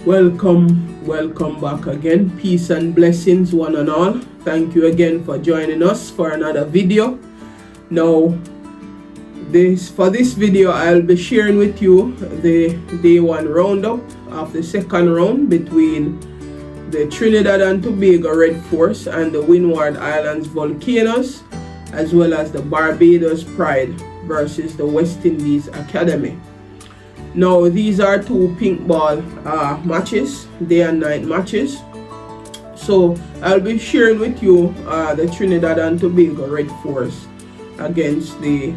Welcome back again. Peace and blessings one and all. Thank you again for joining us for another video. Now, for this video, I'll be sharing with you the day one roundup of the second round between the Trinidad and Tobago Red Force and the Windward Islands Volcanoes, as well as the Barbados Pride versus the West Indies Academy. Now, these are two pink ball matches, day and night matches. So I'll be sharing with you the Trinidad and Tobago Red Force against the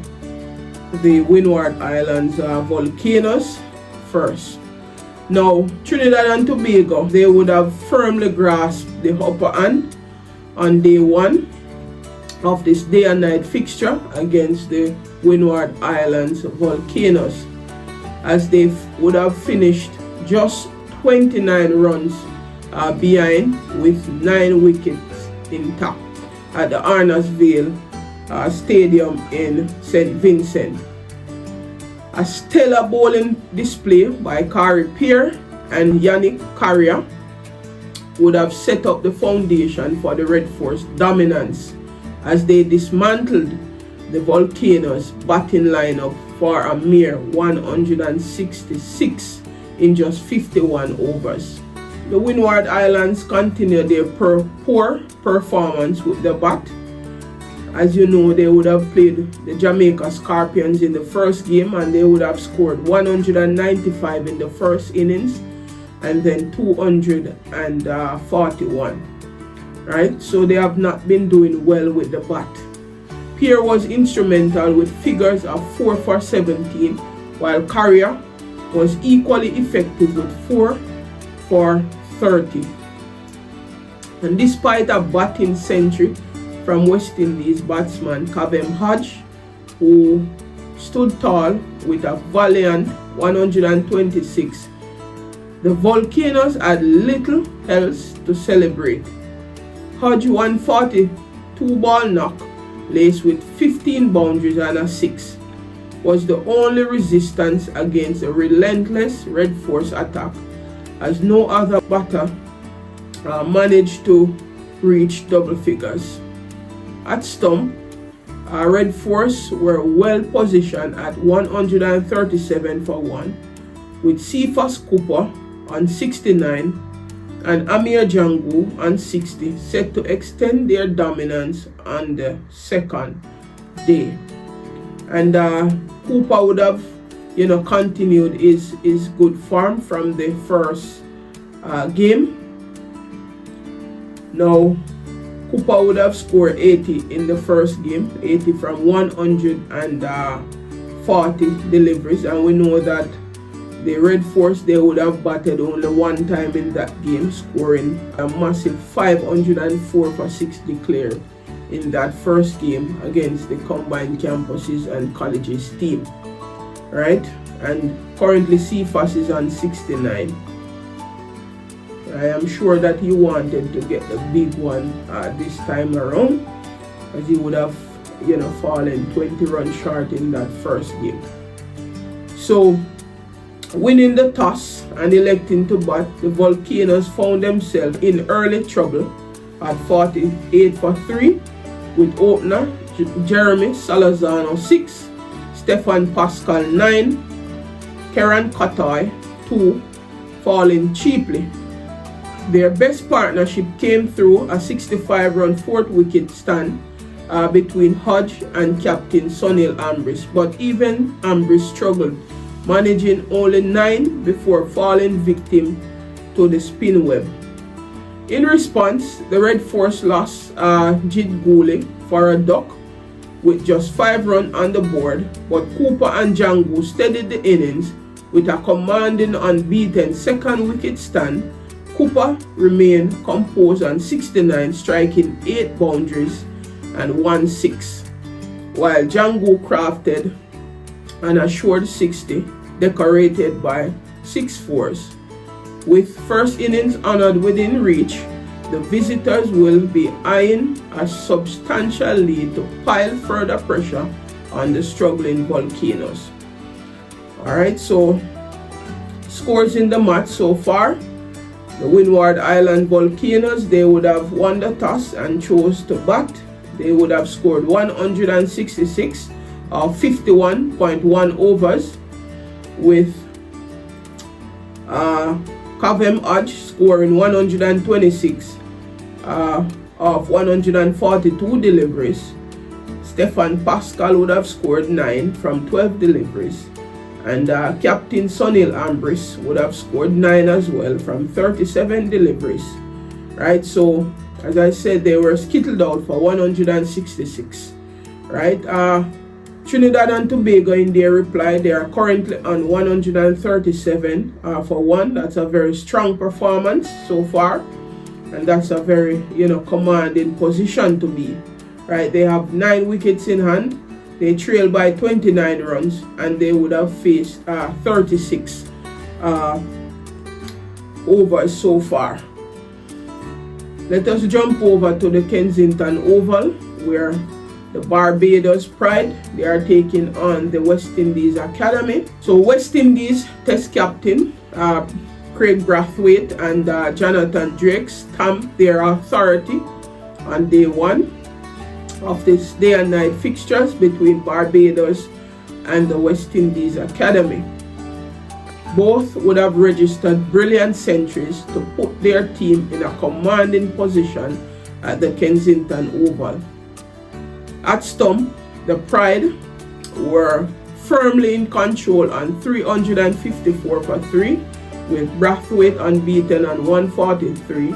Windward Islands Volcanoes first. Now, Trinidad and Tobago, they would have firmly grasped the upper hand on day one of this day and night fixture against the Windward Islands Volcanoes, as they would have finished just 29 runs behind with 9 wickets intact at the Arnasville Stadium in St. Vincent. A stellar bowling display by Kari Peer and Yannick Carrier would have set up the foundation for the Red Force dominance as they dismantled the Volcanoes' batting lineup for a mere 166 in just 51 overs. The Windward Islands continued their poor performance with the bat. As you know, they would have played the Jamaica Scorpions in the first game and they would have scored 195 in the first innings and then 241. Right? So they have not been doing well with the bat. Pierre was instrumental with figures of 4 for 17, while Carrier was equally effective with 4 for 30. And despite a batting century from West Indies batsman Kavem Hodge, who stood tall with a valiant 126, the Volcanoes had little else to celebrate. Hodge 142 ball knock, laced with 15 boundaries and a 6, was the only resistance against a relentless Red Force attack, as no other batter managed to reach double figures. At stump, Red Force were well positioned at 137 for 1, with Cephas Cooper on 69 and Amir Jangu on 60, set to extend their dominance on the second day. And Cooper would have, continued his good form from the first game. Now, Cooper would have scored 80 in the first game, 80 from 140 deliveries, and we know that the Red Force, they would have batted only one time in that game, scoring a massive 504 for 6 declared in that first game against the combined campuses and colleges team, right? And currently Cephas is on 69. I am sure that he wanted to get the big one this time around, as he would have, fallen 20 runs short in that first game. So, winning the toss and electing to bat, the Volcanoes found themselves in early trouble at 48 for 3, with opener Jeremy Salazano 6, Stefan Pascal 9, Keran Katoy 2, falling cheaply. Their best partnership came through a 65-run 4th wicket stand between Hodge and captain Sunil Ambrish, but even Ambrish struggled, managing only 9 before falling victim to the spin web. In response, the Red Force lost Jid Gooley for a duck with just 5 runs on the board, but Cooper and Jangu steadied the innings with a commanding unbeaten second wicket stand. Cooper remained composed on 69, striking 8 boundaries and 1 6, while Jangu crafted an assured 60, decorated by 6 fours. With first innings honored within reach, the visitors will be eyeing a substantial lead to pile further pressure on the struggling Volcanoes. Alright, so scores in the match so far. The Windward Island Volcanoes, they would have won the toss and chose to bat. They would have scored 166 or 51.1 overs, with Cavem Hodge scoring 126 of 142 deliveries. Stefan Pascal would have scored 9 from 12 deliveries. And Captain Sunil Ambris would have scored 9 as well from 37 deliveries. Right, so as I said, they were skittled out for 166. Right, Trinidad and Tobago in their reply, they are currently on 137 for 1. That's a very strong performance so far, and that's a very commanding position to be. Right, they have 9 wickets in hand. They trail by 29 runs, and they would have faced 36 overs so far. Let us jump over to the Kensington Oval, where the Barbados Pride, they are taking on the West Indies Academy. So West Indies Test Captain Craig Brathwaite and Jonathan Drakes stamped their authority on day 1 of this day and night fixtures between Barbados and the West Indies Academy. Both would have registered brilliant centuries to put their team in a commanding position at the Kensington Oval. At stump, the Pride were firmly in control on 354 for 3, with Brathwaite unbeaten on 143,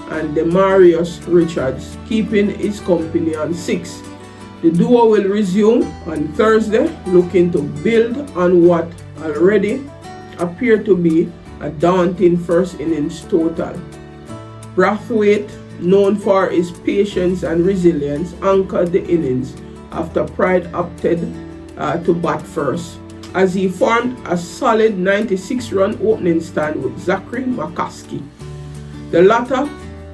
and Demarius Richards keeping his company on 6. The duo will resume on Thursday, looking to build on what already appeared to be a daunting first innings total. Brathwaite, known for his patience and resilience, anchored the innings after Pride opted to bat first, as he formed a solid 96-run opening stand with Zachary McCaskey. The latter,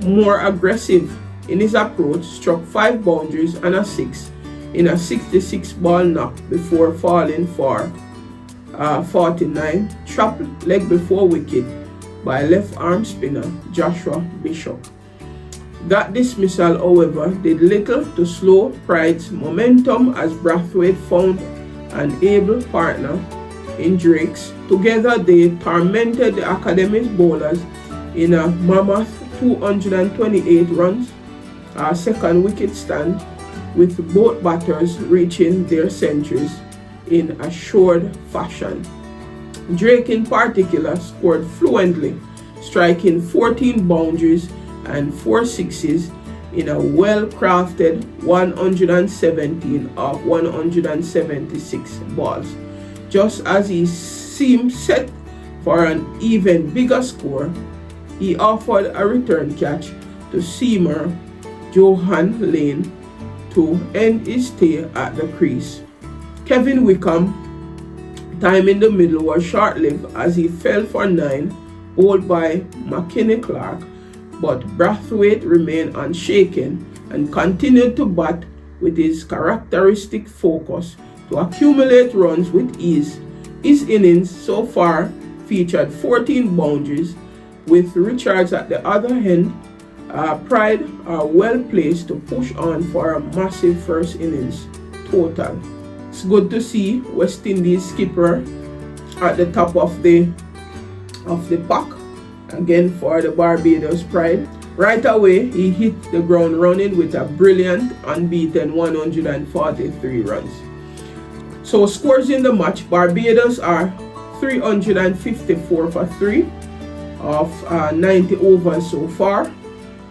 more aggressive in his approach, struck 5 boundaries and a 6 in a 66-ball knock before falling for 49, trapped leg before wicket by left-arm spinner Joshua Bishop. That dismissal, however, did little to slow Pride's momentum, as Brathwaite found an able partner in Drakes. Together they tormented the Academy's bowlers in a mammoth 228 runs, second wicket stand, with both batters reaching their centuries in assured fashion. Drake in particular scored fluently, striking 14 boundaries and 4 sixes in a well-crafted 117 of 176 balls. Just as he seemed set for an even bigger score, he offered a return catch to seamer Johan Lane to end his stay at the crease. Kevin Wickham time in the middle was short-lived, as he fell for 9, bowled by McKinney Clark, but Brathwaite remained unshaken and continued to bat with his characteristic focus to accumulate runs with ease. His innings so far featured 14 boundaries, with Richards at the other end. Pride are well placed to push on for a massive first innings total. It's good to see West Indies skipper at the top of the pack again for the Barbados Pride. Right away, he hit the ground running with a brilliant unbeaten 143 runs. So scores in the match: Barbados are 354 for 3 of 90 overs so far,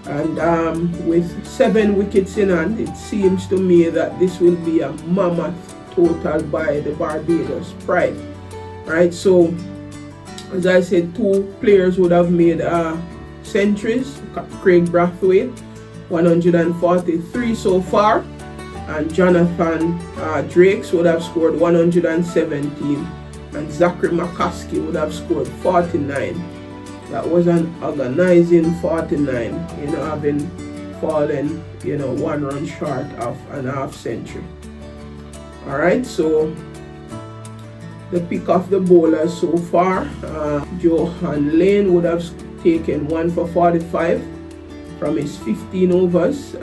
and with 7 wickets in hand, it seems to me that this will be a mammoth total by the Barbados Pride. Right, so as I said, 2 players would have made centuries. Craig Brathwaite 143 so far, and Jonathan Drakes would have scored 117, and Zachary McCaskey would have scored 49. That was an agonizing 49, having fallen 1 run short of an half century. Alright, so the pick of the bowlers so far, Johan Lane would have taken 1 for 45 from his 15 overs.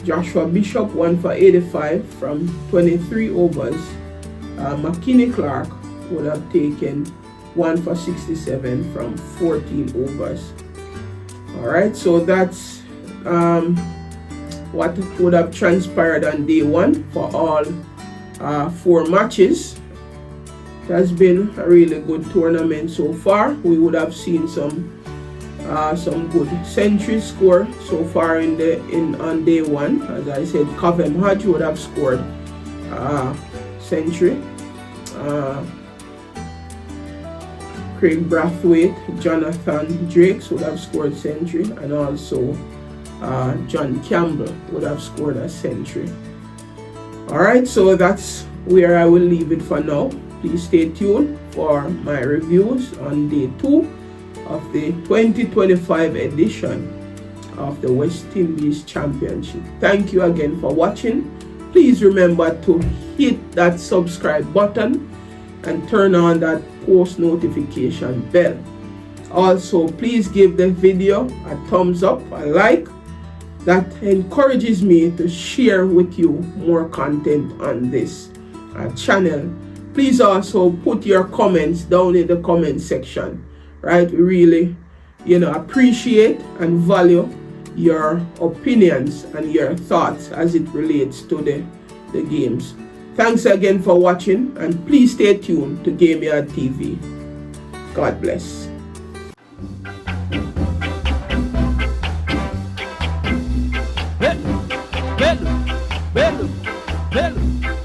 Joshua Bishop 1 for 85 from 23 overs. McKinney Clark would have taken 1 for 67 from 14 overs. Alright, so that's what would have transpired on day 1 for all 4 matches. It has been a really good tournament so far. We would have seen some good centuries score so far on day 1. As I said, Covem Hodge would have scored century. Craig Brathwaite, Jonathan Drakes would have scored century, and also John Campbell would have scored a century. Alright, so that's where I will leave it for now. Please stay tuned for my reviews on day 2 of the 2025 edition of the West Indies Championship. Thank you again for watching. Please remember to hit that subscribe button and turn on that post notification bell. Also, please give the video a thumbs up, a like. That encourages me to share with you more content on this channel. Please also put your comments down in the comment section. Right, we really appreciate and value your opinions and your thoughts as it relates to the games. Thanks again for watching, and please stay tuned to Gameyaaad TV. God bless. Belo, belo, belo, belo.